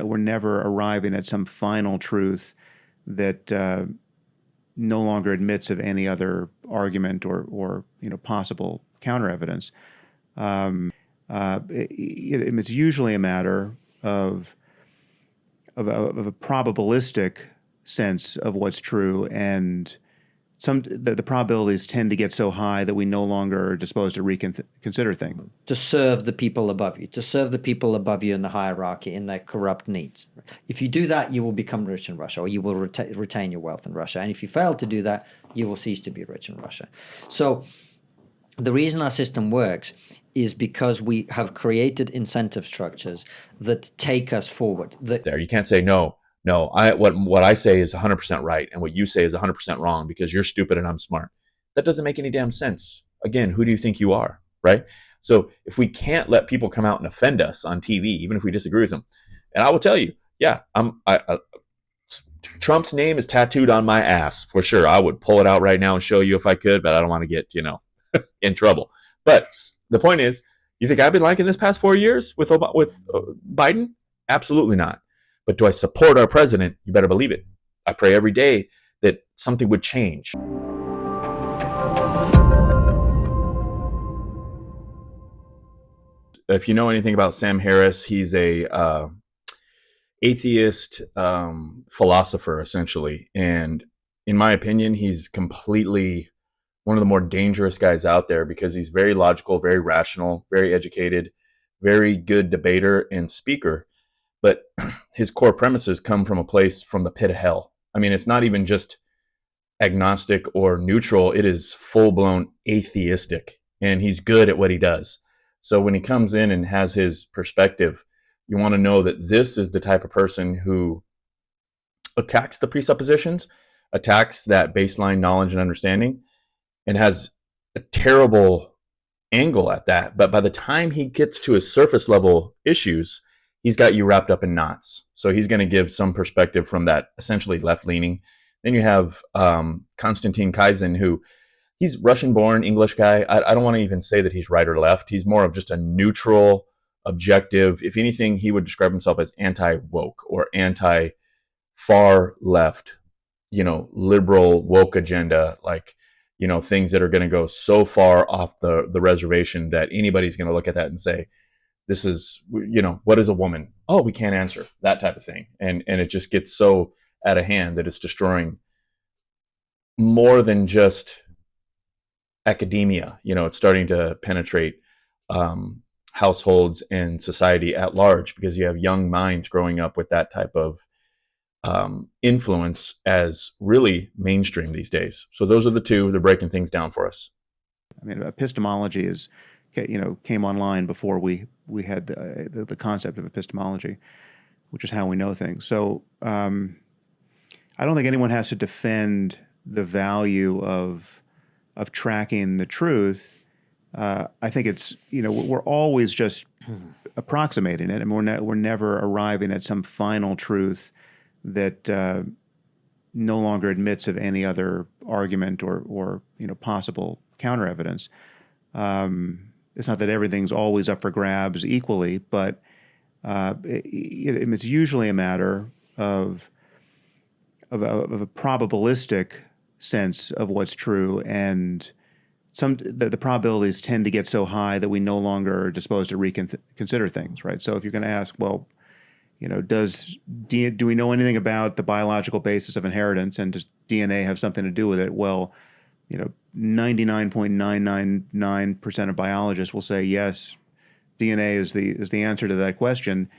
we're never arriving at some final truth that no longer admits of any other argument or possible counter evidence. It's usually a matter of a probabilistic sense of what's true, and the probabilities tend to get so high that we no longer are disposed to reconsider things. To serve the people above you, in the hierarchy, in their corrupt needs. If you do that, you will become rich in Russia, or you will retain your wealth in Russia. And if you fail to do that, you will cease to be rich in Russia. So the reason our system works is because we have created incentive structures that take us forward. There, you can't say no. What I say is 100% right, and what you say is 100% wrong because you're stupid and I'm smart. That doesn't make any damn sense. Again, who do you think you are, right? So if we can't let people come out and offend us on TV, even if we disagree with them, and I will tell you, yeah, Trump's name is tattooed on my ass for sure. I would pull it out right now and show you if I could, but I don't want to get in trouble. But the point is, you think I've been liking this past 4 years with Biden? Absolutely not. But do I support our president? You better believe it. I pray every day that something would change. If you know anything about Sam Harris, he's a atheist philosopher, essentially. And in my opinion, he's completely one of the more dangerous guys out there because he's very logical, very rational, very educated, very good debater and speaker. But his core premises come from a place from the pit of hell. I mean, it's not even just agnostic or neutral. It is full-blown atheistic, and he's good at what he does. So when he comes in and has his perspective, you want to know that this is the type of person who attacks the presuppositions, attacks that baseline knowledge and understanding, and has a terrible angle at that. But by the time he gets to his surface level issues, he's got you wrapped up in knots. So he's going to give some perspective from that essentially left-leaning. Then you have Konstantin Kaizen, who he's Russian-born English guy. I don't want to even say that he's right or left. He's more of just a neutral, objective. If anything, he would describe himself as anti-woke or anti-far left, liberal woke agenda, like, things that are going to go so far off the reservation that anybody's going to look at that and say, this is, what is a woman? Oh, we can't answer, that type of thing. And it just gets so out of hand that it's destroying more than just academia. It's starting to penetrate households and society at large because you have young minds growing up with that type of influence as really mainstream these days. So those are the two. They're breaking things down for us. I mean, epistemology came online before we had the concept of epistemology, which is how we know things. So I don't think anyone has to defend the value of tracking the truth. I think it's we're always just approximating it, and we're never arriving at some final truth that no longer admits of any other argument or possible counter evidence. It's not that everything's always up for grabs equally, but it's usually a matter of a probabilistic sense of what's true, and the probabilities tend to get so high that we no longer are disposed to reconsider things, right? So if you're going to ask, well, do we know anything about the biological basis of inheritance, and does DNA have something to do with it? Well, 99.999% of biologists will say yes, DNA is the answer to that question.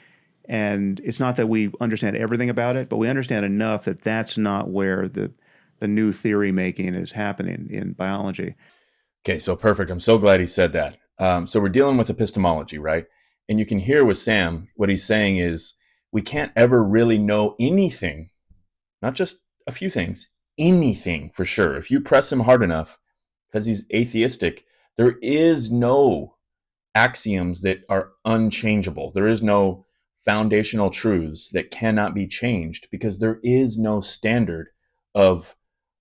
And it's not that we understand everything about it, but we understand enough that that's not where the new theory making is happening in biology. Okay, so perfect. I'm so glad he said that. So we're dealing with epistemology, right? And you can hear with Sam, what he's saying is we can't ever really know anything, not just a few things, anything for sure. If you press him hard enough, because he's atheistic, there is no axioms that are unchangeable. There is no foundational truths that cannot be changed because there is no standard of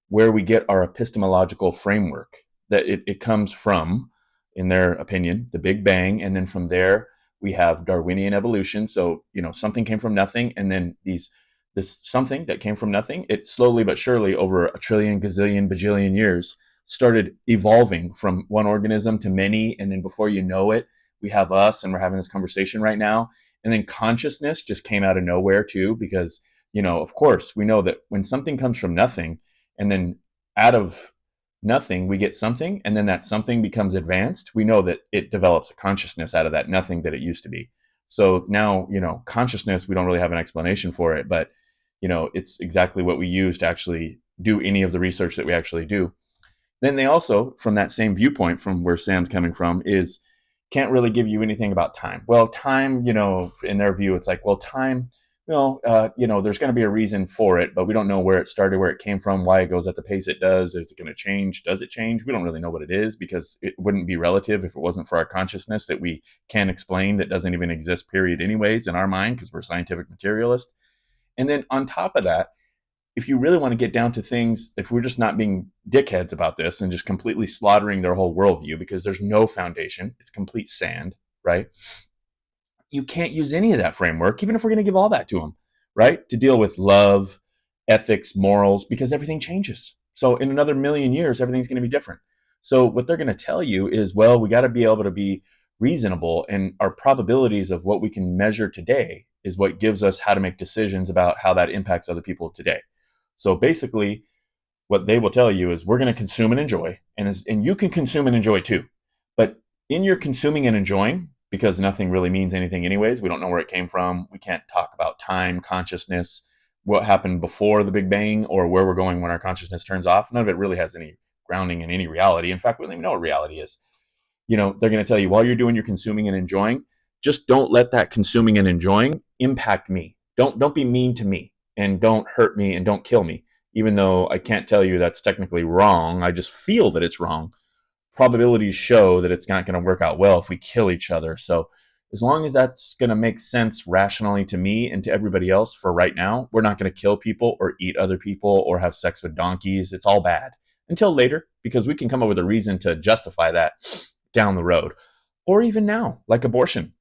where we get our epistemological framework. That it comes from, in their opinion, the Big Bang, and then from there We have Darwinian evolution. So, something came from nothing. And then this something that came from nothing, it slowly but surely over a trillion, gazillion, bajillion years started evolving from one organism to many. And then before you know it, we have us, and we're having this conversation right now. And then consciousness just came out of nowhere too, because, of course, we know that when something comes from nothing and then out of nothing, we get something, and then that something becomes advanced, we know that it develops a consciousness out of that nothing that it used to be. So now, consciousness, we don't really have an explanation for it, but, it's exactly what we use to actually do any of the research that we actually do. Then they also, from that same viewpoint, from where Sam's coming from, is can't really give you anything about time. Well, time, in their view, it's like, well, time, there's going to be a reason for it, but we don't know where it started, where it came from, why it goes at the pace it does. Is it going to change? Does it change? We don't really know what it is, because it wouldn't be relative if it wasn't for our consciousness that we can't explain, that doesn't even exist, period, anyways, in our mind, because we're scientific materialists. And then on top of that, if you really want to get down to things, if we're just not being dickheads about this and just completely slaughtering their whole worldview because there's no foundation, it's complete sand, right? You can't use any of that framework, even if we're going to give all that to them, right? To deal with love, ethics, morals, because everything changes. So in another million years, everything's going to be different. So what they're going to tell you is, well, we got to be able to be reasonable, and our probabilities of what we can measure today is what gives us how to make decisions about how that impacts other people today. So basically, what they will tell you is, we're going to consume and enjoy, and you can consume and enjoy too. But in your consuming and enjoying, because nothing really means anything anyways, we don't know where it came from, we can't talk about time, consciousness, what happened before the Big Bang, or where we're going when our consciousness turns off. None of it really has any grounding in any reality. In fact, we don't even know what reality is. They're going to tell you, while you're doing your consuming and enjoying, just don't let that consuming and enjoying impact me. Don't be mean to me, and don't hurt me, and don't kill me. Even though I can't tell you that's technically wrong, I just feel that it's wrong. Probabilities show that it's not going to work out well if we kill each other. So as long as that's going to make sense rationally to me and to everybody else for right now, we're not going to kill people or eat other people or have sex with donkeys. It's all bad until later, because we can come up with a reason to justify that down the road, or even now, like abortion,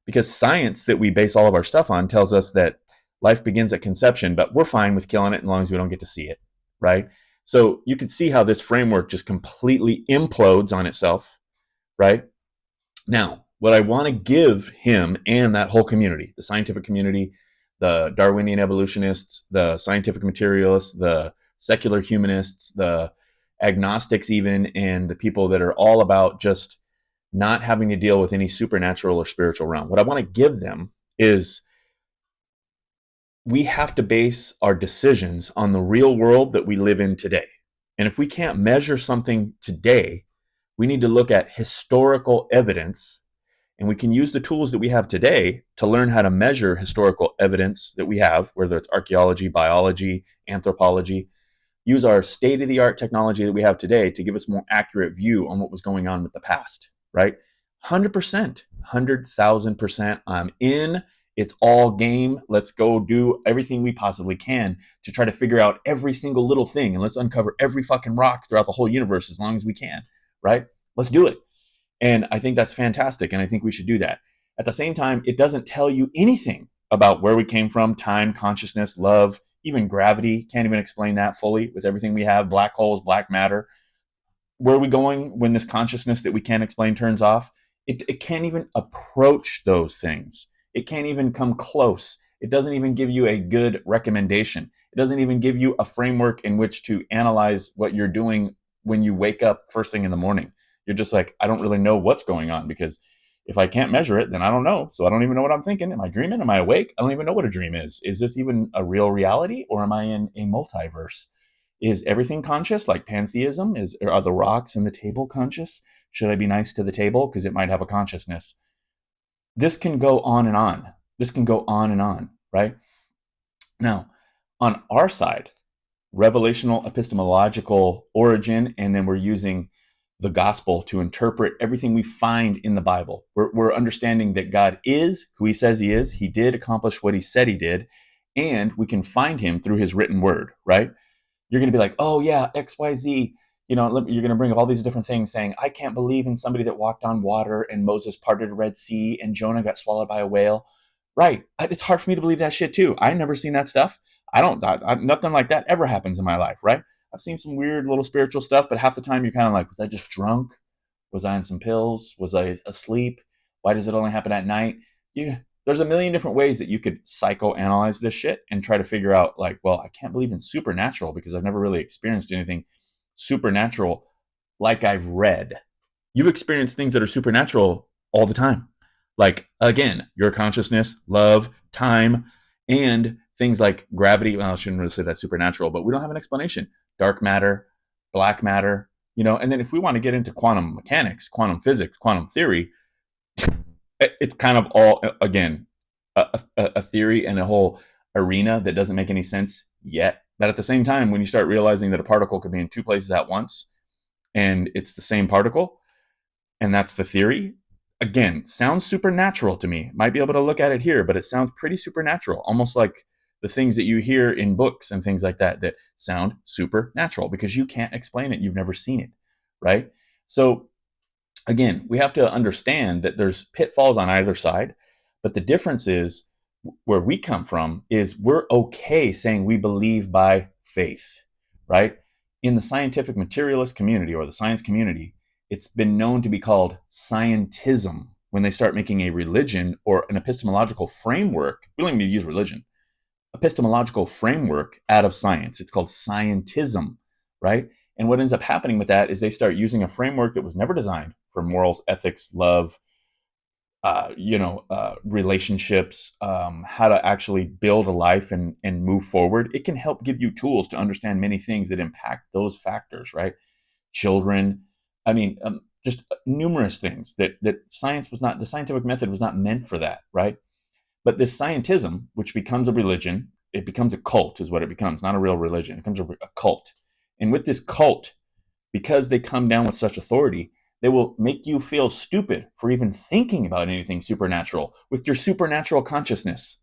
because science that we base all of our stuff on tells us that life begins at conception, but we're fine with killing it as long as we don't get to see it, right? So you can see how this framework just completely implodes on itself, right? Now, what I want to give him and that whole community, the scientific community, the Darwinian evolutionists, the scientific materialists, the secular humanists, the agnostics even, and the people that are all about just not having to deal with any supernatural or spiritual realm. What I want to give them is, we have to base our decisions on the real world that we live in today. And if we can't measure something today, we need to look at historical evidence, and we can use the tools that we have today to learn how to measure historical evidence that we have, whether it's archaeology, biology, anthropology, use our state-of-the-art technology that we have today to give us a more accurate view on what was going on with the past, right? 100%, 100,000%, I'm in. It's all game. Let's go do everything we possibly can to try to figure out every single little thing, and let's uncover every fucking rock throughout the whole universe as long as we can, right? Let's do it. And I think that's fantastic, and I think we should do that. At the same time, it doesn't tell you anything about where we came from, time, consciousness, love, even gravity. Can't even explain that fully with everything we have, black holes, black matter. Where are we going when this consciousness that we can't explain turns off? It can't even approach those things. It can't even come close. It doesn't even give you a good recommendation. It doesn't even give you a framework in which to analyze what you're doing when you wake up first thing in the morning. You're just like, I don't really know what's going on, because if I can't measure it, then I don't know. So I don't even know what I'm thinking. Am I dreaming? Am I awake? I don't even know what a dream is. Is this even a real reality, or am I in a multiverse? Is everything conscious, like pantheism? Are the rocks and the table conscious? Should I be nice to the table because it might have a consciousness? This can go on and on. This can go on and on, right? Now, on our side, revelational epistemological origin, and then we're using the gospel to interpret everything we find in the Bible. We're understanding that God is who he says he is. He did accomplish what he said he did, and we can find him through his written word, right? You're going to be like, oh yeah, XYZ, you're going to bring up all these different things saying, I can't believe in somebody that walked on water and Moses parted the Red Sea and Jonah got swallowed by a whale. Right. It's hard for me to believe that shit too. I never seen that stuff. Nothing like that ever happens in my life. Right. I've seen some weird little spiritual stuff, but half the time you're kind of like, was I just drunk? Was I on some pills? Was I asleep? Why does it only happen at night? There's a million different ways that you could psychoanalyze this shit and try to figure out like, well, I can't believe in supernatural because I've never really experienced anything supernatural like I've read. You've experienced things that are supernatural all the time. Like, again, your consciousness, love, time, and things like gravity. Well, I shouldn't really say that's supernatural, but we don't have an explanation. Dark matter, black matter, and then if we want to get into quantum mechanics, quantum physics, quantum theory, it's kind of all, again, a theory and a whole arena that doesn't make any sense yet. But at the same time, when you start realizing that a particle could be in two places at once and it's the same particle, and that's the theory, again, sounds supernatural to me. Might be able to look at it here, but it sounds pretty supernatural, almost like the things that you hear in books and things like that sound supernatural because you can't explain it. You've never seen it, right? So again, we have to understand that there's pitfalls on either side, but the difference is where we come from is we're okay saying we believe by faith, right? In the scientific materialist community or the science community, it's been known to be called scientism when they start making a religion or an epistemological framework. We don't even need to use religion. Epistemological framework out of science. It's called scientism, right? And what ends up happening with that is they start using a framework that was never designed for morals, ethics, love, relationships, how to actually build a life and move forward. It can help give you tools to understand many things that impact those factors, right? Children, just numerous things that science was not, the scientific method was not meant for that, right? But this scientism, which becomes a religion, it becomes a cult is what it becomes, not a real religion. It becomes a cult. And with this cult, because they come down with such authority, they will make you feel stupid for even thinking about anything supernatural with your supernatural consciousness,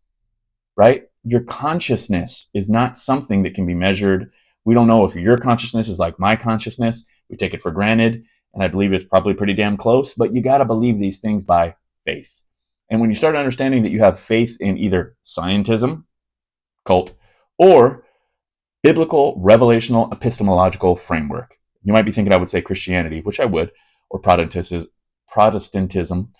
right? Your consciousness is not something that can be measured. We don't know if your consciousness is like my consciousness. We take it for granted, and I believe it's probably pretty damn close, but you got to believe these things by faith. And when you start understanding that you have faith in either scientism, cult, or biblical, revelational, epistemological framework, you might be thinking I would say Christianity, which I would, or Protestantism.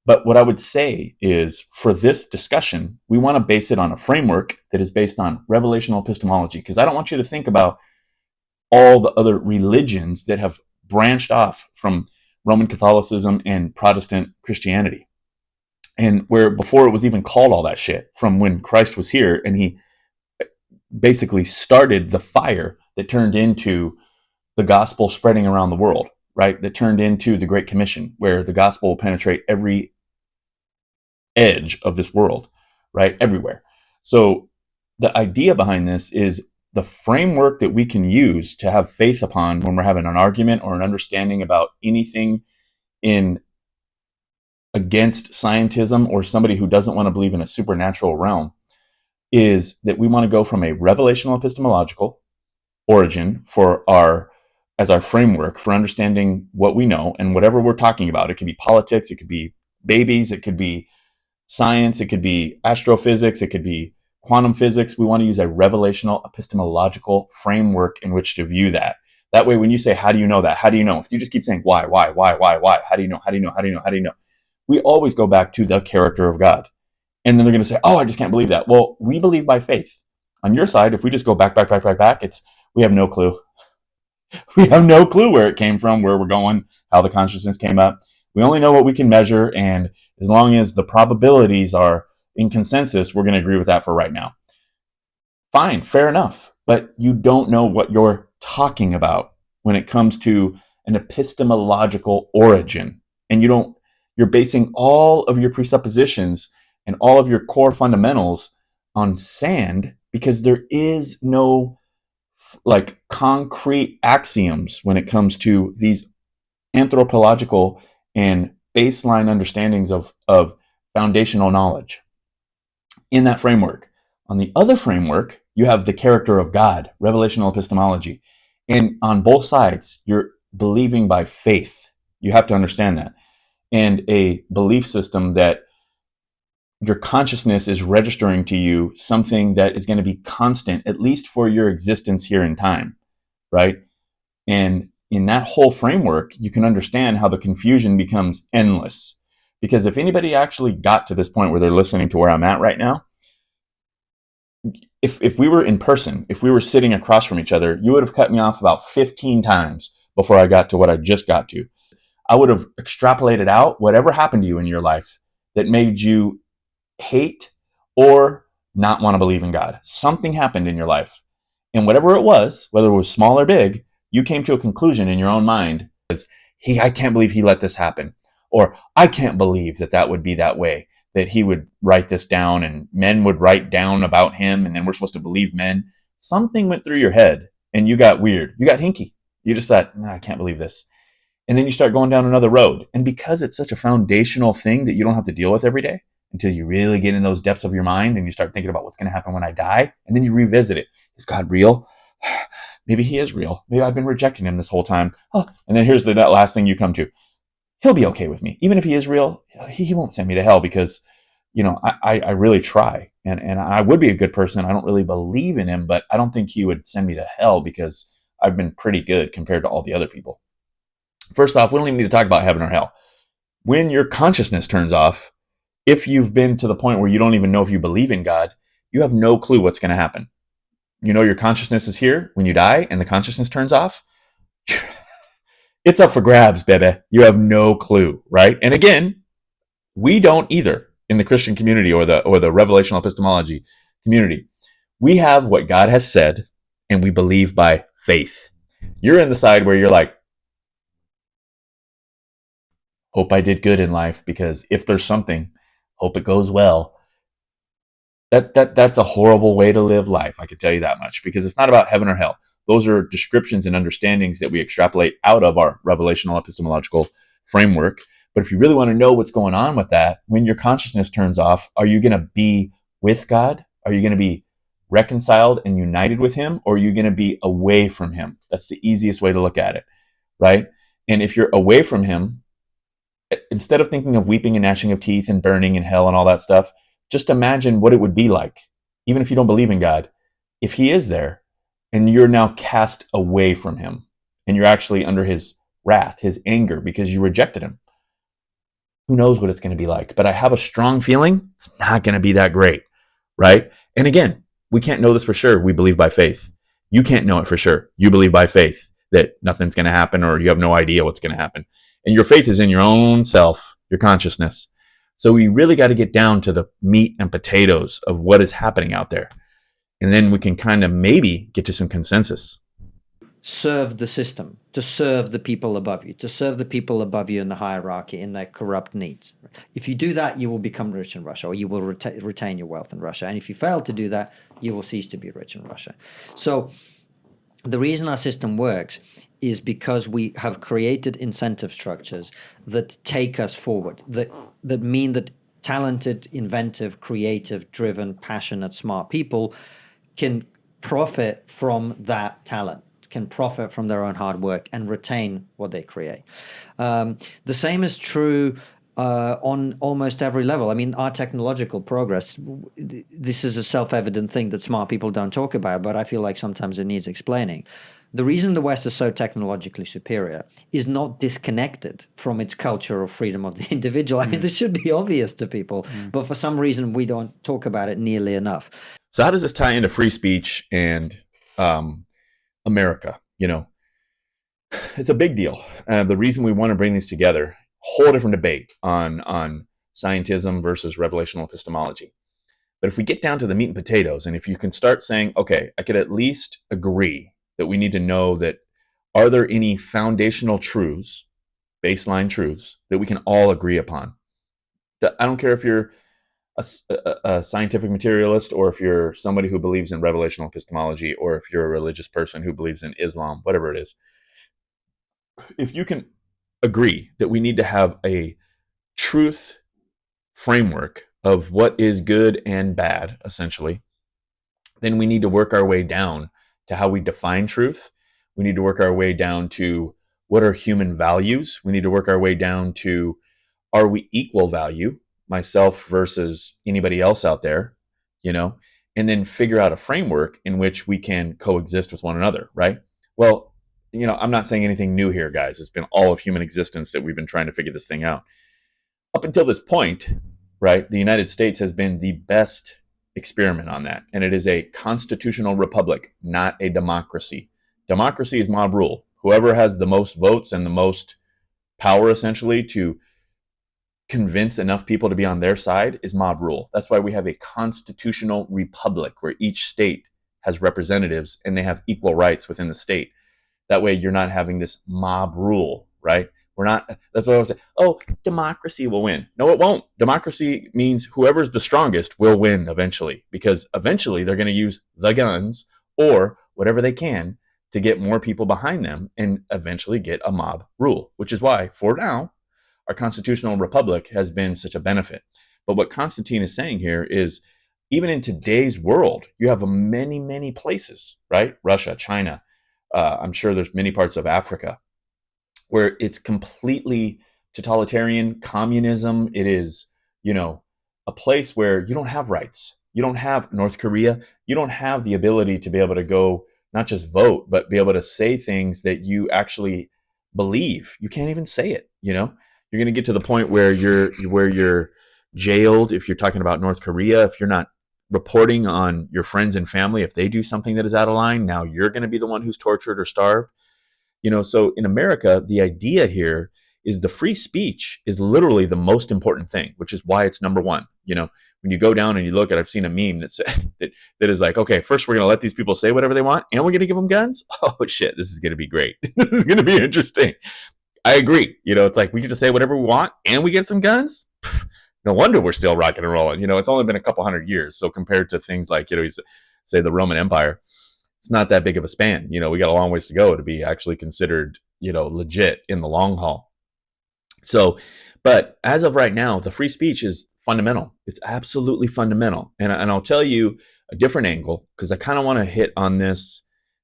But what I would say is for this discussion, we want to base it on a framework that is based on revelational epistemology, because I don't want you to think about all the other religions that have branched off from Roman Catholicism and Protestant Christianity. And where before it was even called all that shit, from when Christ was here and he basically started the fire that turned into the gospel spreading around the world, right? That turned into the Great Commission, where the gospel will penetrate every edge of this world, right? Everywhere. So the idea behind this is the framework that we can use to have faith upon when we're having an argument or an understanding about anything in against scientism or somebody who doesn't want to believe in a supernatural realm, is that we want to go from a revelational epistemological origin as our framework for understanding what we know and whatever we're talking about. It could be politics, it could be babies, it could be science, it could be astrophysics, it could be quantum physics. We want to use a revelational epistemological framework in which to view that. That way, when you say, how do you know that? How do you know? If you just keep saying, why? How do you know? How do you know? How do you know? How do you know? We always go back to the character of God. And then they're going to say, oh, I just can't believe that. Well, we believe by faith. On your side, if we just go back, we have no clue. We have no clue where it came from, where we're going, how the consciousness came up. We only know what we can measure. And as long as the probabilities are in consensus, we're going to agree with that for right now. Fine, fair enough. But you don't know what you're talking about when it comes to an epistemological origin. And you're basing all of your presuppositions and all of your core fundamentals on sand, because there is no like concrete axioms when it comes to these anthropological and baseline understandings of foundational knowledge in that framework. On the other framework, you have the character of God, revelational epistemology. And on both sides, you're believing by faith. You have to understand that. And a belief system that your consciousness is registering to you something that is going to be constant, at least for your existence here in time, right? And in that whole framework, you can understand how the confusion becomes endless. Because if anybody actually got to this point where they're listening to where I'm at right now, if we were in person, if we were sitting across from each other, you would have cut me off about 15 times before I got to what I just got to. I would have extrapolated out whatever happened to you in your life that made you hate or not want to believe in God. Something happened in your life. And whatever it was, whether it was small or big, you came to a conclusion in your own mind as, I can't believe he let this happen. Or I can't believe that that would be that way, that he would write this down and men would write down about him and then we're supposed to believe men. Something went through your head and you got weird. You got hinky. You just thought, I can't believe this. And then you start going down another road. And because it's such a foundational thing that you don't have to deal with every day until you really get in those depths of your mind and you start thinking about what's going to happen when I die, and then you revisit it. Is God real? Maybe he is real. Maybe I've been rejecting him this whole time. Oh, and then here's that last thing you come to. He'll be okay with me. Even if he is real, he won't send me to hell because, I really try. And I would be a good person. I don't really believe in him, but I don't think he would send me to hell because I've been pretty good compared to all the other people. First off, we don't even need to talk about heaven or hell. When your consciousness turns off, if you've been to the point where you don't even know if you believe in God, you have no clue what's going to happen. Your consciousness is here when you die and the consciousness turns off. It's up for grabs, baby. You have no clue, right? And again, we don't either in the Christian community or the revelational epistemology community. We have what God has said and we believe by faith. You're in the side where you're like, hope I did good in life because if there's something, hope it goes well. That's a horrible way to live life. I can tell you that much because it's not about heaven or hell. Those are descriptions and understandings that we extrapolate out of our revelational epistemological framework. But if you really want to know what's going on with that, when your consciousness turns off, are you going to be with God? Are you going to be reconciled and united with him? Or are you going to be away from him? That's the easiest way to look at it, right? And if you're away from him, instead of thinking of weeping and gnashing of teeth and burning in hell and all that stuff, just imagine what it would be like, even if you don't believe in God, if he is there and you're now cast away from him and you're actually under his wrath, his anger, because you rejected him. Who knows what it's going to be like? But I have a strong feeling it's not going to be that great, right? And again, we can't know this for sure. We believe by faith. You can't know it for sure. You believe by faith that nothing's going to happen or you have no idea what's going to happen. And your faith is in your own self, your consciousness. So we really got to get down to the meat and potatoes of what is happening out there. And then we can kind of maybe get to some consensus. Serve the system, to serve the people above you, to serve the people above you in the hierarchy, in their corrupt needs. If you do that, you will become rich in Russia, or you will retain your wealth in Russia. And if you fail to do that, you will cease to be rich in Russia. So the reason our system works is because we have created incentive structures that take us forward, that mean that talented, inventive, creative, driven, passionate, smart people can profit from that talent, can profit from their own hard work and retain what they create. The same is true on almost every level. I mean, our technological progress, this is a self-evident thing that smart people don't talk about, but I feel like sometimes it needs explaining. The reason the West is so technologically superior is not disconnected from its culture of freedom of the individual. I mean, this should be obvious to people, but for some reason we don't talk about it nearly enough. So how does this tie into free speech and America? It's a big deal. The reason we want to bring these together, whole different debate on scientism versus revelational epistemology. But if we get down to the meat and potatoes, and if you can start saying, okay, I could at least agree that we need to know that are there any foundational truths, baseline truths, that we can all agree upon? I don't care if you're a scientific materialist or if you're somebody who believes in revelational epistemology or if you're a religious person who believes in Islam, whatever it is. If you can agree that we need to have a truth framework of what is good and bad, essentially, then we need to work our way down to how we define truth. We need to work our way down to what are human values. We need to work our way down to, are we equal value, myself versus anybody else out there, you know, and then figure out a framework in which we can coexist with one another, right? Well, I'm not saying anything new here, guys. It's been all of human existence that we've been trying to figure this thing out. Up until this point, right, the United States has been the best experiment on that. And it is a constitutional republic, not a democracy. Democracy is mob rule. Whoever has the most votes and the most power, essentially, to convince enough people to be on their side is mob rule. That's why we have a constitutional republic where each state has representatives and they have equal rights within the state. That way you're not having this mob rule, right? We're not, that's what I was saying. Oh, democracy will win. No, it won't. Democracy means whoever's the strongest will win eventually, because eventually they're going to use the guns or whatever they can to get more people behind them and eventually get a mob rule, which is why for now, our constitutional republic has been such a benefit. But what Constantine is saying here is, even in today's world, you have many, many places, right? Russia, China, I'm sure there's many parts of Africa where it's completely totalitarian communism. It is, a place where you don't have rights. You don't have North Korea. You don't have the ability to be able to go, not just vote, but be able to say things that you actually believe. You can't even say it, You're going to get to the point where you're jailed if you're talking about North Korea. If you're not reporting on your friends and family, if they do something that is out of line, now you're going to be the one who's tortured or starved. So in America, the idea here is the free speech is literally the most important thing, which is why it's number one. When you go down and you look at, I've seen a meme that is like, okay, first we're going to let these people say whatever they want, and we're going to give them guns. Oh shit, this is going to be great. This is going to be interesting. I agree. It's like we get to say whatever we want and we get some guns. No wonder we're still rocking and rolling. It's only been a couple hundred years. So compared to things like, you say the Roman Empire, it's not that big of a span. We got a long ways to go to be actually considered, legit in the long haul. So, but as of right now, the free speech is fundamental. It's absolutely fundamental. And I'll tell you a different angle, because I kind of want to hit on this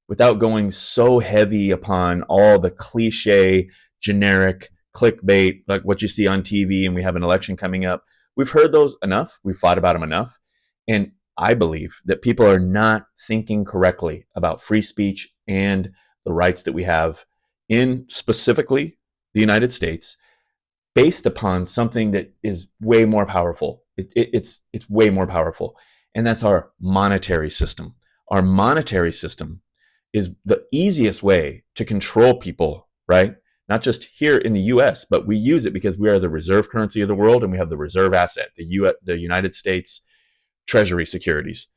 without going so heavy upon all the cliche, generic clickbait, like what you see on TV, and we have an election coming up. We've heard those enough. We've fought about them enough. And I believe that people are not thinking correctly about free speech and the rights that we have in specifically the United States, based upon something that is way more powerful. It's way more powerful. And that's our monetary system. Our monetary system is the easiest way to control people, right? Not just here in the US, but we use it because we are the reserve currency of the world and we have the reserve asset, the United States Treasury securities.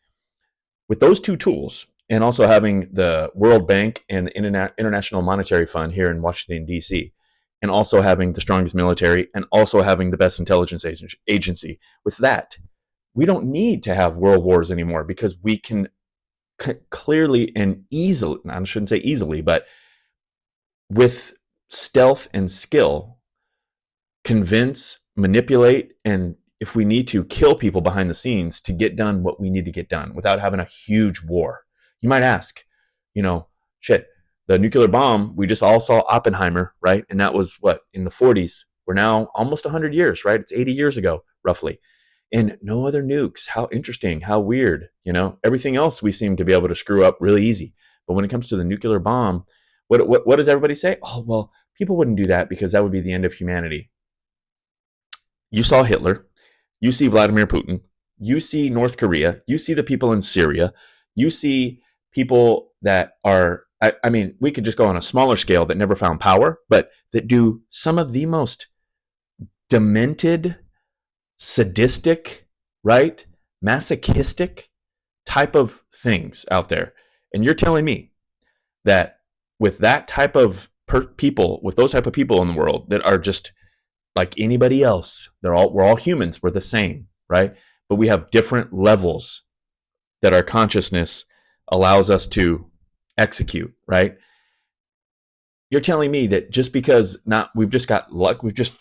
With those two tools, and also having the World Bank and the International Monetary Fund here in Washington, D.C., and also having the strongest military and also having the best intelligence agency, with that, we don't need to have world wars anymore, because we can clearly and easily, I shouldn't say easily, but with stealth and skill, convince, manipulate, and if we need to, kill people behind the scenes to get done what we need to get done without having a huge war. You might ask, shit, the nuclear bomb, we just all saw Oppenheimer, right? And that was what, in the 40s. We're now almost 100 years, right? It's 80 years ago, roughly. And no other nukes. How interesting, how weird, Everything else we seem to be able to screw up really easy. But when it comes to the nuclear bomb, what does everybody say? Oh, well, people wouldn't do that because that would be the end of humanity. You saw Hitler. You see Vladimir Putin. You see North Korea. You see the people in Syria. You see people that are, I mean, we could just go on a smaller scale that never found power, but that do some of the most demented, sadistic, right, masochistic type of things out there. And you're telling me that with that type of people, with those type of people in the world that are just like anybody else, we're all humans, we're the same, right? But we have different levels that our consciousness allows us to execute, right? You're telling me that just because we've just got luck, we've just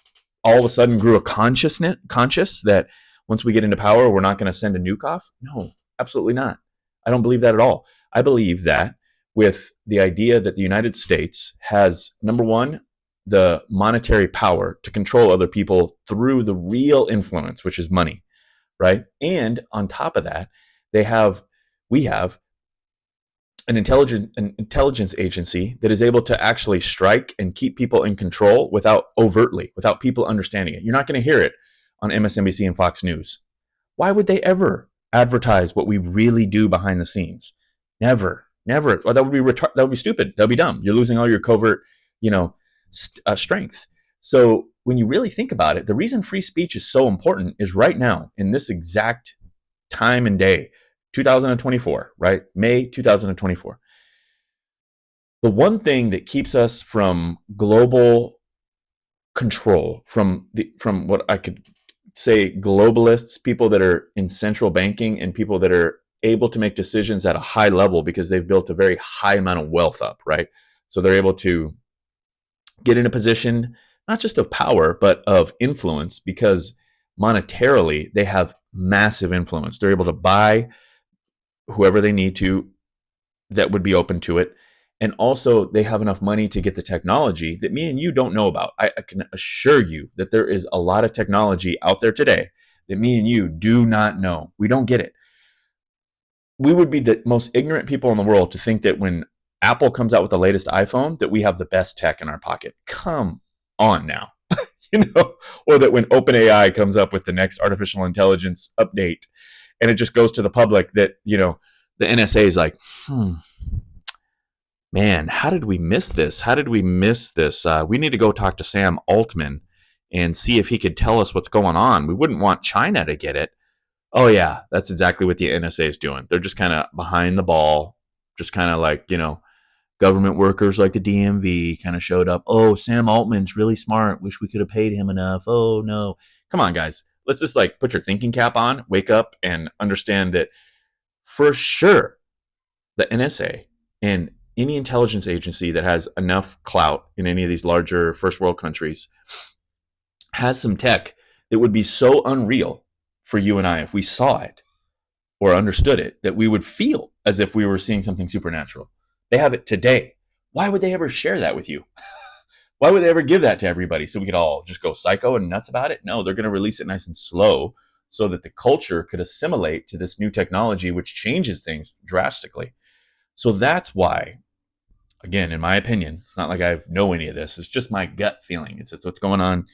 all of a sudden grew a conscious that once we get into power, we're not going to send a nuke off? No, absolutely not. I don't believe that at all. I believe that with the idea that the United States has, number one, the monetary power to control other people through the real influence, which is money, right? And on top of that, we have an intelligence agency that is able to actually strike and keep people in control without people understanding it. You're not going to hear it on MSNBC and Fox News. Why would they ever advertise what we really do behind the scenes? Never. Well, that would be stupid. That would be dumb. You're losing all your covert, strength. So when you really think about it, the reason free speech is so important is right now in this exact time and day, 2024, right? May 2024. The one thing that keeps us from global control, from what I could say globalists, people that are in central banking and people that are able to make decisions at a high level because they've built a very high amount of wealth up, right? So they're able to get in a position, not just of power, but of influence, because monetarily they have massive influence. They're able to buy whoever they need to that would be open to it. And also they have enough money to get the technology that me and you don't know about. I can assure you that there is a lot of technology out there today that me and you do not know. We don't get it. We would be the most ignorant people in the world to think that when Apple comes out with the latest iPhone, that we have the best tech in our pocket. Come on now. Or that when OpenAI comes up with the next artificial intelligence update and it just goes to the public that, the NSA is like, man, how did we miss this? We need to go talk to Sam Altman and see if he could tell us what's going on. We wouldn't want China to get it. Oh, yeah, that's exactly what the NSA is doing. They're just kind of behind the ball, just kind of like, government workers like the DMV kind of showed up. Oh, Sam Altman's really smart. Wish we could have paid him enough. Oh, no. Come on, guys. Let's just put your thinking cap on, wake up, and understand that for sure the NSA and any intelligence agency that has enough clout in any of these larger first world countries has some tech that would be so unreal for you and I if we saw it or understood it, that we would feel as if we were seeing something supernatural. They have it today. Why would they ever share that with you? Why would they ever give that to everybody so we could all just go psycho and nuts about it? No, they're going to release it nice and slow so that the culture could assimilate to this new technology, which changes things drastically. So that's why, again, in my opinion, it's not like I know any of this. It's just my gut feeling. It's what's going on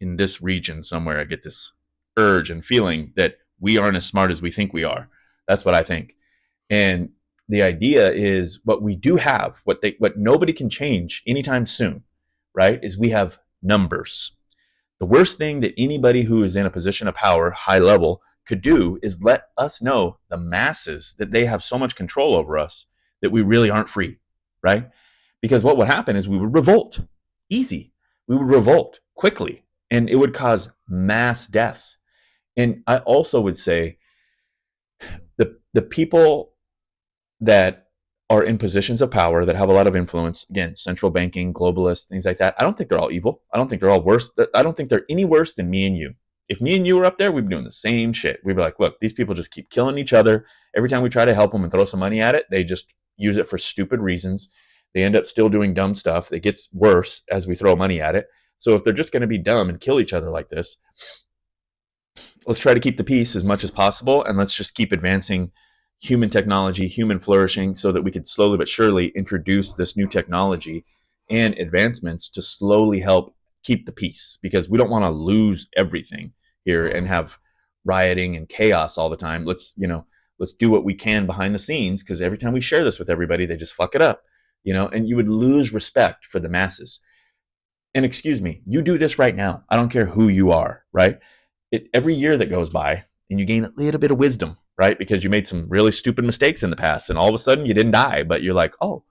in this region somewhere. I get this urge and feeling that we aren't as smart as we think we are. That's what I think. And the idea is what we do have, what nobody can change anytime soon, right, is we have numbers. The worst thing that anybody who is in a position of power, high level, could do is let us know, the masses, that they have so much control over us that we really aren't free, right? Because what would happen is we would revolt. Easy. We would revolt quickly, and it would cause mass deaths. And I also would say the people that are in positions of power that have a lot of influence, again, central banking, globalists, things like that, I don't think they're all evil. I don't think they're all worse. I don't think they're any worse than me and you. If me and you were up there, we'd be doing the same shit. We'd be like, look, these people just keep killing each other. Every time we try to help them and throw some money at it, they just use it for stupid reasons. They end up still doing dumb stuff. It gets worse as we throw money at it. So if they're just going to be dumb and kill each other like this, let's try to keep the peace as much as possible, and let's just keep advancing human technology, human flourishing, so that we could slowly but surely introduce this new technology and advancements to slowly help keep the peace, because we don't want to lose everything here and have rioting and chaos all the time. Let's do what we can behind the scenes, because every time we share this with everybody, they just fuck it up, and you would lose respect for the masses. And excuse me, you do this right now. I don't care who you are, right? Every year that goes by and you gain a little bit of wisdom, right? Because you made some really stupid mistakes in the past, and all of a sudden you didn't die, but you're like, oh,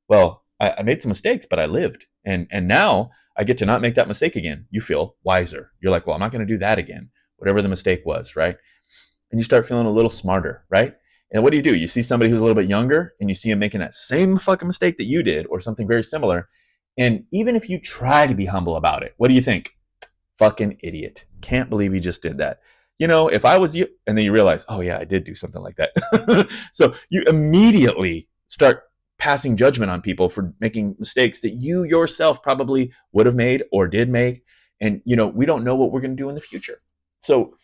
well, I made some mistakes, but I lived. And now I get to not make that mistake again. You feel wiser. You're like, well, I'm not going to do that again, whatever the mistake was, right? And you start feeling a little smarter, right? And what do? You see somebody who's a little bit younger, and you see him making that same fucking mistake that you did, or something very similar. And even if you try to be humble about it, what do you think? Fucking idiot. Can't believe he just did that. If I was you, and then you realize, oh yeah, I did do something like that. So you immediately start passing judgment on people for making mistakes that you yourself probably would have made or did make. And, we don't know what we're going to do in the future. So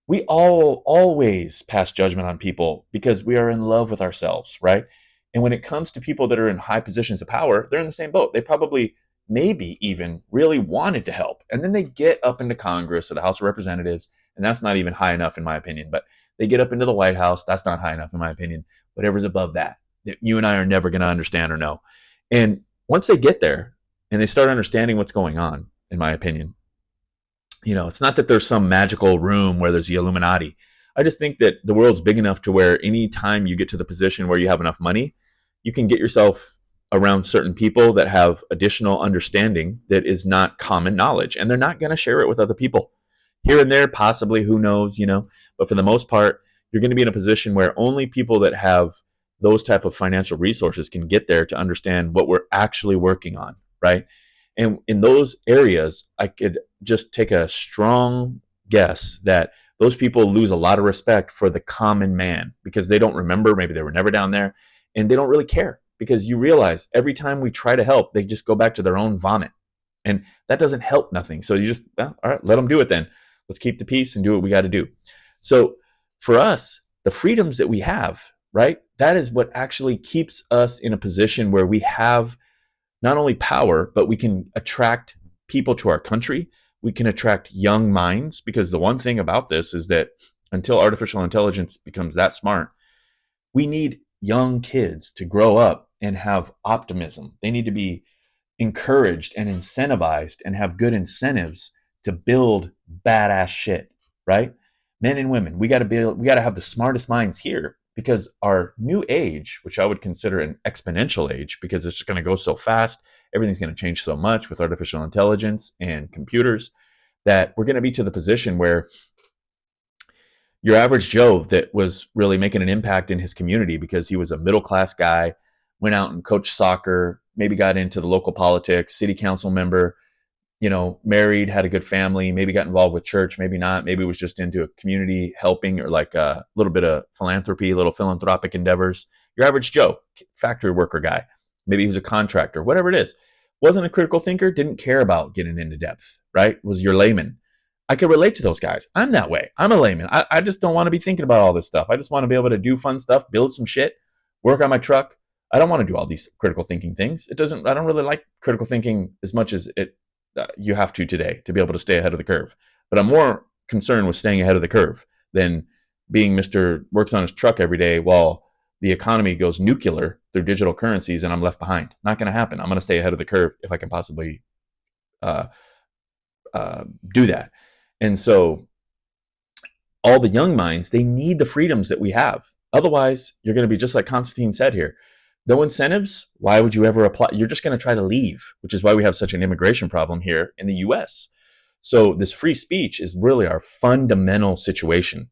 we all always pass judgment on people because we are in love with ourselves, right? And when it comes to people that are in high positions of power, they're in the same boat. They probably, maybe even really wanted to help. And then they get up into Congress or the House of Representatives, and that's not even high enough in my opinion, but they get up into the White House, that's not high enough in my opinion. Whatever's above that you and I are never going to understand or know. And once they get there and they start understanding what's going on, in my opinion, it's not that there's some magical room where there's the Illuminati. I just think that the world's big enough to where any time you get to the position where you have enough money, you can get yourself around certain people that have additional understanding that is not common knowledge, and they're not going to share it with other people. Here and there, possibly, who knows, but for the most part, you're going to be in a position where only people that have those type of financial resources can get there to understand what we're actually working on, right? And in those areas, I could just take a strong guess that those people lose a lot of respect for the common man because they don't remember, maybe they were never down there, and they don't really care because you realize every time we try to help, they just go back to their own vomit. And that doesn't help nothing. So you just, all right, let them do it then. Let's keep the peace and do what we got to do. So for us, the freedoms that we have, right, that is what actually keeps us in a position where we have not only power, but we can attract people to our country. We can attract young minds, because the one thing about this is that until artificial intelligence becomes that smart, we need young kids to grow up and have optimism. They need to be encouraged and incentivized and have good incentives to build badass shit, right? Men and women, we got to have the smartest minds here, because our new age, which I would consider an exponential age, because it's just going to go so fast, everything's going to change so much with artificial intelligence and computers, that we're going to be to the position where your average Joe that was really making an impact in his community because he was a middle-class guy, went out and coached soccer, maybe got into the local politics, city council member, married, had a good family, maybe got involved with church, maybe not, maybe was just into a community helping or like a little bit of philanthropy, little philanthropic endeavors. Your average Joe, factory worker guy, maybe he was a contractor, whatever it is, wasn't a critical thinker, didn't care about getting into depth, right? Was your layman. I can relate to those guys. I'm that way. I'm a layman. I just don't want to be thinking about all this stuff. I just want to be able to do fun stuff, build some shit, work on my truck. I don't want to do all these critical thinking things. I don't really like critical thinking as much as you have to today to be able to stay ahead of the curve. But I'm more concerned with staying ahead of the curve than being Mr. works on his truck every day while the economy goes nuclear through digital currencies and I'm left behind. Not going to happen. I'm going to stay ahead of the curve if I can possibly do that. And so all the young minds, they need the freedoms that we have. Otherwise, you're going to be just like Constantine said here. No incentives. Why would you ever apply? You're just going to try to leave, which is why we have such an immigration problem here in the US. So this free speech is really our fundamental situation,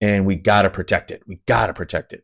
and we got to protect it. We got to protect it.